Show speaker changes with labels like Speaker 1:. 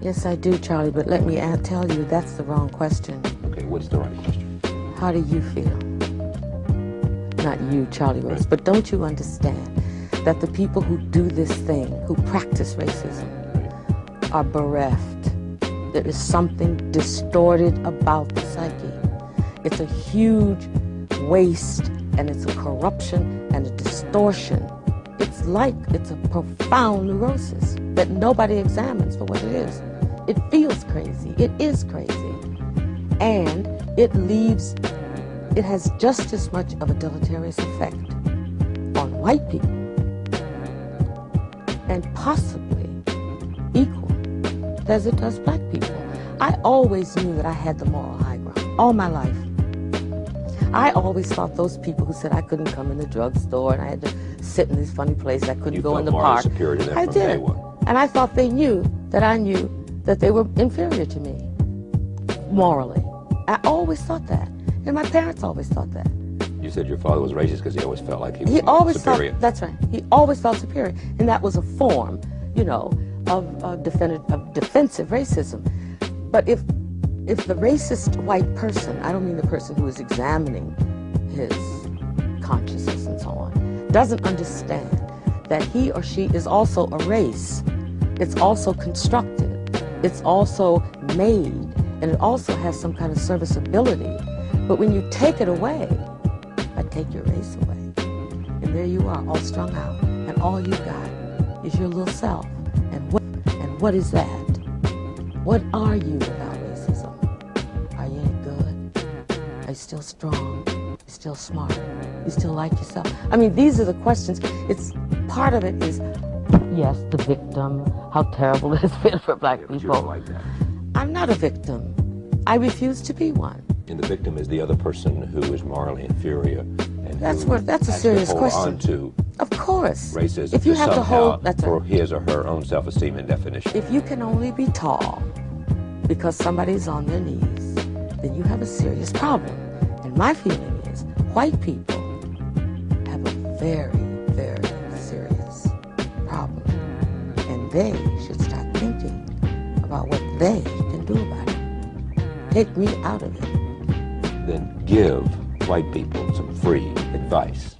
Speaker 1: Yes, I do, Charlie, but let me tell you, that's the wrong question.
Speaker 2: Okay, what's the right question?
Speaker 1: How do you feel? Not you, Charlie Rose, but don't you understand that the people who do this thing, who practice racism, are bereft? There is something distorted about the psyche. It's a huge waste, and it's a corruption and a distortion. It's a profound neurosis that nobody examines for what it is. It feels crazy. It is crazy. And it has just as much of a deleterious effect on white people, and possibly equal as it does black people. I always knew that I had the moral high ground all my life. I always thought those people who said I couldn't come in the drugstore and I had to sit in these funny places, I couldn't go in the park. I did. And I thought they knew that I knew that they were inferior to me morally. I always thought that. And my parents always thought that.
Speaker 2: You said your father was racist because he always felt like he was superior.
Speaker 1: That's right. He always felt superior. And that was a form, of defensive racism. But if the racist white person, I don't mean the person who is examining his consciousness and so on, doesn't understand that he or she is also a race. It's also constructed. It's also made. And it also has some kind of serviceability. But when you take it away, I take your race away. And there you are, all strung out. And all you got is your little self. And what is that? What are you without racism? Are you any good? Are you still strong? Are you still smart? You still like yourself? I mean, these are the questions. It's part of it is, yes, the victim, how terrible it has been for black people.
Speaker 2: You don't like that.
Speaker 1: I'm not a victim. I refuse to be one.
Speaker 2: And the victim is the other person who is morally inferior. And
Speaker 1: that's a serious question.
Speaker 2: On to
Speaker 1: of course.
Speaker 2: Racism.
Speaker 1: If you have to hold, that's
Speaker 2: for
Speaker 1: right.
Speaker 2: his or her own self-esteem and definition.
Speaker 1: If you can only be tall because somebody's on their knees, then you have a serious problem. And my feeling is white people have a very, very serious problem. And they should start thinking about what they can do about it. Take me out of it.
Speaker 2: Then give white people some free advice.